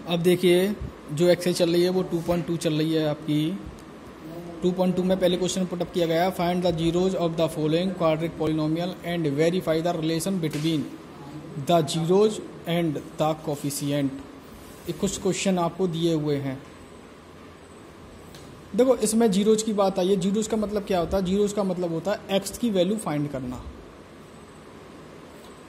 अब देखिए जो एक्सरसाइज चल रही है वो 2.2 चल रही है आपकी। 2.2 में पहले क्वेश्चन पुटअप किया गया, find the zeros of the following quadratic polynomial and verify the relation between the zeros and the coefficient. ये कुछ क्वेश्चन आपको दिए हुए हैं। देखो इसमें जीरोज की बात आई है। जीरोज का मतलब क्या होता है? जीरोज का मतलब होता है एक्स की वैल्यू फाइंड करना।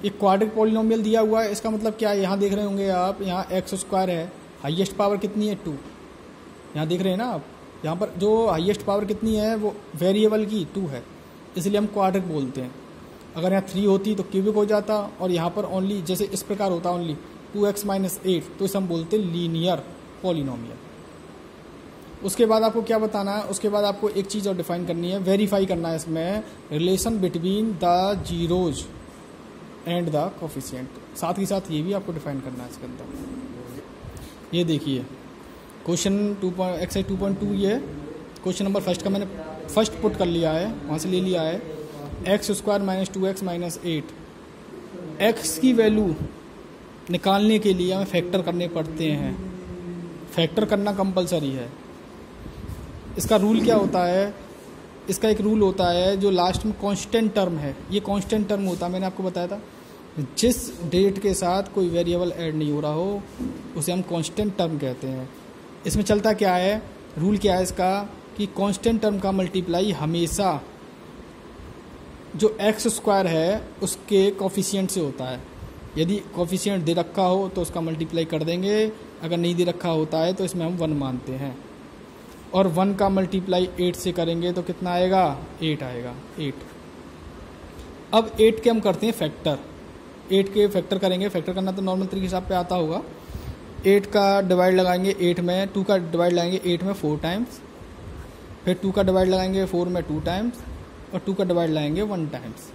एक क्वाड्रेटिक पॉलिनोमियल दिया हुआ है, इसका मतलब क्या है? यहाँ देख रहे होंगे आप, यहाँ एक्स स्क्वायर है, हाईएस्ट पावर कितनी है 2। यहाँ देख रहे हैं ना आप, यहाँ पर जो हाईएस्ट पावर कितनी है वो वेरिएबल की 2 है, इसलिए हम क्वाड्रेटिक बोलते हैं। अगर यहाँ 3 होती तो क्यूबिक हो जाता, और यहाँ पर ओनली जैसे इस प्रकार होता ओनली 2x - 8, तो इसे हम बोलते हैं लीनियर पॉलिनोमियल। उसके बाद आपको क्या बताना है? उसके बाद आपको एक चीज़ और डिफाइन करनी है, वेरीफाई करना है इसमें relation between the zeros and the coefficient. साथ ही साथ ये भी आपको डिफाइन करना है इसके अंदर। ये देखिए क्वेश्चन एक्सरसाइज 2.2 ये क्वेश्चन नंबर फर्स्ट का मैंने फर्स्ट पुट कर लिया है, वहाँ से ले लिया है। x² - 2x - 8, x की वैल्यू निकालने के लिए हमें फैक्टर करने पड़ते हैं। फैक्टर करना कंपलसरी है। इसका रूल क्या होता है? इसका एक रूल होता है जो लास्ट में कांस्टेंट टर्म है, ये कांस्टेंट टर्म होता है, मैंने आपको बताया था। जिस डेट के साथ कोई वेरिएबल ऐड नहीं हो रहा हो उसे हम कांस्टेंट टर्म कहते हैं। इसमें चलता क्या है, रूल क्या है इसका कि कांस्टेंट टर्म का मल्टीप्लाई हमेशा जो x² है उसके कोफिशिएंट से होता है। यदि कोफिशिएंट दे रखा हो तो उसका मल्टीप्लाई कर देंगे, अगर नहीं दे रखा होता है तो इसमें हम 1 मानते हैं। और 1 का मल्टीप्लाई 8 से करेंगे तो कितना आएगा? 8 आएगा। 8। अब 8 के हम करते हैं फैक्टर। 8 के फैक्टर करेंगे, फैक्टर करना तो नॉर्मल तरीके से आप पे आता होगा। 8 का डिवाइड लगाएंगे 8 में, 2 का डिवाइड लगाएंगे 8 में 4 टाइम्स, फिर 2 का डिवाइड लगाएंगे 4 में 2 टाइम्स, और 2 का डिवाइड लगाएंगे 1 टाइम्स।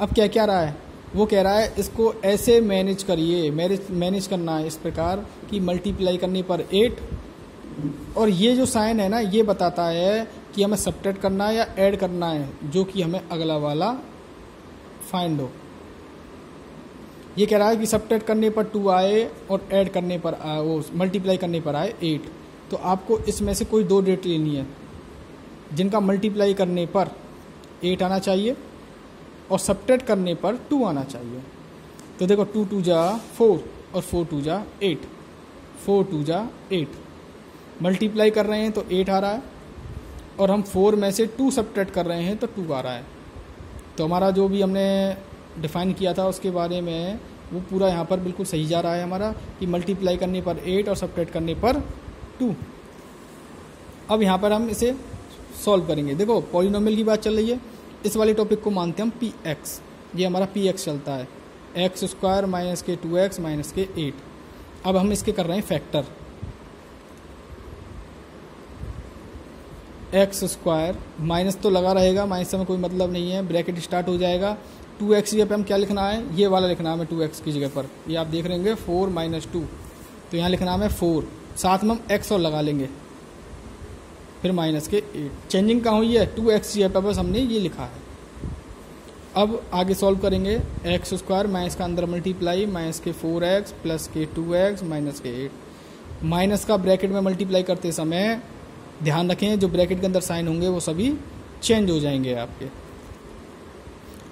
अब क्या रहा है? वो कह रहा है इसको ऐसे मैनेज करिए, मैनेज करना है इस प्रकार कि मल्टीप्लाई करने पर 8, और ये जो साइन है ना ये बताता है कि हमें सब्ट्रैक्ट करना है या ऐड करना है, जो कि हमें अगला वाला फाइंड हो। ये कह रहा है कि सब्ट्रैक्ट करने पर 2 आए और ऐड करने पर वो मल्टीप्लाई करने पर आए 8। तो आपको इसमें से कोई 2 डेट लेनी है जिनका मल्टीप्लाई करने पर 8 आना चाहिए और सब्ट्रैक्ट करने पर 2 आना चाहिए। तो देखो 2 2 जा 4 और 4 2 जा 8, 4 2 जा 8। मल्टीप्लाई कर रहे हैं तो 8 आ रहा है, और हम 4 में से 2 सब्ट्रैक्ट कर रहे हैं तो 2 आ रहा है। तो हमारा जो भी हमने डिफाइन किया था उसके बारे में वो पूरा यहाँ पर बिल्कुल सही जा रहा है हमारा, कि मल्टीप्लाई करने पर 8 और सब्ट्रैक्ट करने पर 2। अब यहाँ पर हम इसे सॉल्व करेंगे। देखो पॉलिनोमियल की बात चल रही है, इस वाले टॉपिक को मानते हैं हम px। ये हमारा px चलता है, x² - के 2x - के 8। अब हम इसके कर रहे हैं फैक्टर। x² माइनस तो लगा रहेगा, माइनस से हमें कोई मतलब नहीं है, ब्रैकेट स्टार्ट हो जाएगा। 2x की जगह पे हम क्या लिखना है? ये वाला लिखना है हमें 2x की जगह पर। ये आप देख रहे होंगे 4 - 2, तो यहाँ लिखना है 4, साथ में हम x और लगा लेंगे, फिर माइनस के 8। चेंजिंग कहाँ हुई है? 2x की जगह पर बस हमने ये लिखा है। अब आगे सॉल्व करेंगे। x² माइनस का अंदर मल्टीप्लाई, माइनस के 4x प्लस के 2x माइनस के 8। माइनस का ब्रैकेट में मल्टीप्लाई करते समय ध्यान रखें जो ब्रैकेट के अंदर साइन होंगे वो सभी चेंज हो जाएंगे आपके।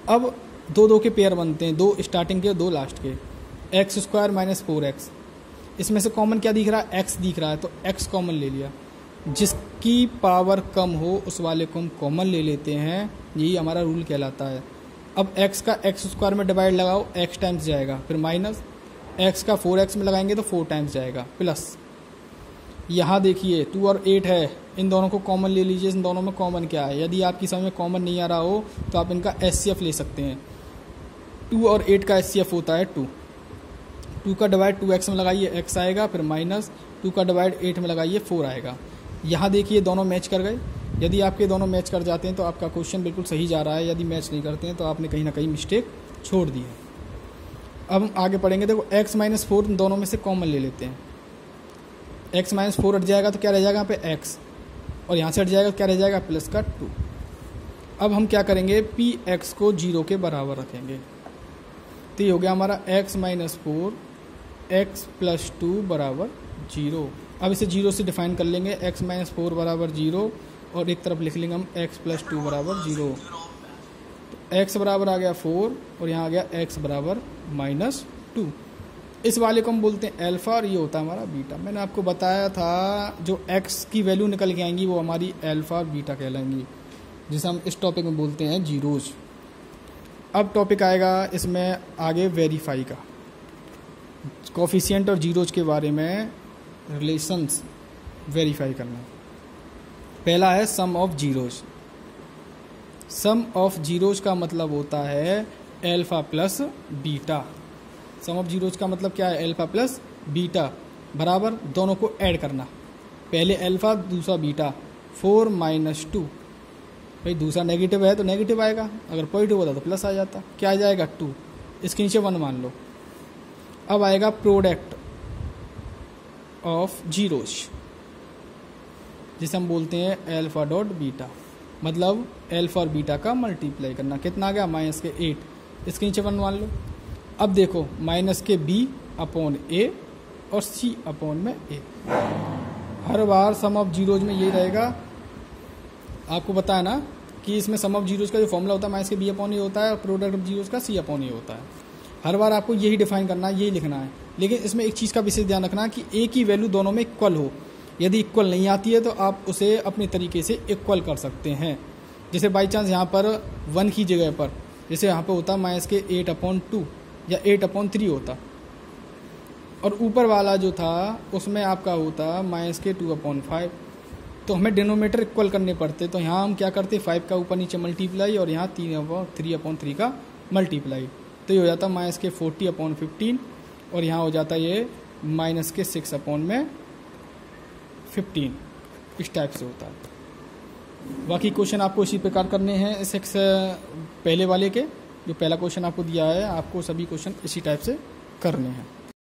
अब 2 के पेयर बनते हैं, 2 स्टार्टिंग के 2 लास्ट के। x² - 4x, इसमें से कॉमन क्या दिख रहा है? x दिख रहा है, तो x कॉमन ले लिया। जिसकी पावर कम हो उस वाले को हम कॉमन ले लेते हैं, यही हमारा रूल कहलाता है। अब x का x² में डिवाइड लगाओ, x टाइम्स जाएगा, फिर माइनस x का 4x में लगाएंगे तो 4 टाइम्स जाएगा, प्लस यहाँ देखिए 2 और 8 है, इन दोनों को कॉमन ले लीजिए। इन दोनों में कॉमन क्या है? यदि आपकी समझ में कॉमन नहीं आ रहा हो तो आप इनका SCF ले सकते हैं। 2 और 8 का SCF होता है 2। 2 का डिवाइड 2x में लगाइए x आएगा, फिर माइनस 2 का डिवाइड 8 में लगाइए 4 आएगा। यहाँ देखिए दोनों मैच कर गए। यदि आपके दोनों मैच कर जाते हैं तो आपका क्वेश्चन बिल्कुल सही जा रहा है, यदि मैच नहीं करते हैं तो आपने कहीं ना कहीं मिस्टेक छोड़ दी है। अब हम आगे पढ़ेंगे। देखो x - 4 दोनों में से कॉमन ले लेते हैं। x - 4 हट जाएगा तो क्या रह जाएगा यहाँ पे x, और यहाँ से हट जाएगा तो क्या रह जाएगा? प्लस का 2। अब हम क्या करेंगे? px को 0 के बराबर रखेंगे। तो ये हो गया हमारा x - 4 x प्लस 2 बराबर 0। अब इसे 0 से डिफाइन कर लेंगे, x माइनस 4 बराबर 0 और एक तरफ लिख लेंगे हम x प्लस 2 बराबर 0। तो x बराबर आ गया 4 और यहाँ आ गया x बराबर माइनस 2। इस वाले को हम बोलते हैं अल्फ़ा और ये होता है हमारा बीटा। मैंने आपको बताया था जो x की वैल्यू निकल के आएंगी वो हमारी अल्फ़ा और बीटा कहलाएंगी, जिसे हम इस टॉपिक में बोलते हैं जीरोज। अब टॉपिक आएगा इसमें आगे वेरीफाई का, कोफिशिएंट और जीरोज के बारे में रिलेशंस वेरीफाई करना। पहला है sum of zeros. Sum of zeros का मतलब होता है alpha plus beta. Sum of zeros का मतलब क्या है? अल्फ़ा प्लस बीटा बराबर दोनों को ऐड करना, पहले अल्फ़ा दूसरा बीटा। 4 माइनस 2, भाई दूसरा नेगेटिव है तो नेगेटिव आएगा, अगर पॉजिटिव होता तो प्लस आ जाता। क्या आ जाएगा? 2। इसके नीचे 1 मान लो। अब आएगा प्रोडक्ट ऑफ जीरोज, जिसे हम बोलते हैं अल्फ़ा डॉट बीटा, मतलब अल्फ़ा और बीटा का मल्टीप्लाई करना। कितना आ गया? माइनस के 8। इसके नीचे 1 मान लो। अब देखो माइनस के b अपॉन a और c अपॉन में a। हर बार सम ऑफ जीरोज में यही रहेगा। आपको पता है ना कि इसमें सम ऑफ जीरोज का जो फॉर्मूला होता है माइनस के b अपॉन a होता है और प्रोडक्ट ऑफ जीरोज का c अपॉन a होता है। हर बार आपको यही डिफाइन करना है, यही लिखना है। लेकिन इसमें एक चीज़ का विशेष ध्यान रखना कि a की वैल्यू दोनों में इक्वल हो। यदि इक्वल नहीं आती है तो आप उसे अपने तरीके से इक्वल कर सकते हैं। जैसे बाई चांस यहाँ पर 1 की जगह पर, जैसे यहाँ पर होता माइनस के 8/2 या 8/3 होता, और ऊपर वाला जो था उसमें आपका होता माइनस के 2/5, तो हमें डिनोमीटर इक्वल करने पड़ते। तो यहाँ हम क्या करते, 5 का ऊपर नीचे मल्टीप्लाई और यहाँ 3/3 का मल्टीप्लाई, तो ये हो जाता माइनस के 40/15 और यहाँ हो जाता ये माइनस के 6/15। इस टाइप से होता है। बाकी क्वेश्चन आपको इसी प्रकार करने हैं। इस पहले वाले के जो पहला क्वेश्चन आपको दिया है, आपको सभी क्वेश्चन इसी टाइप से करने हैं।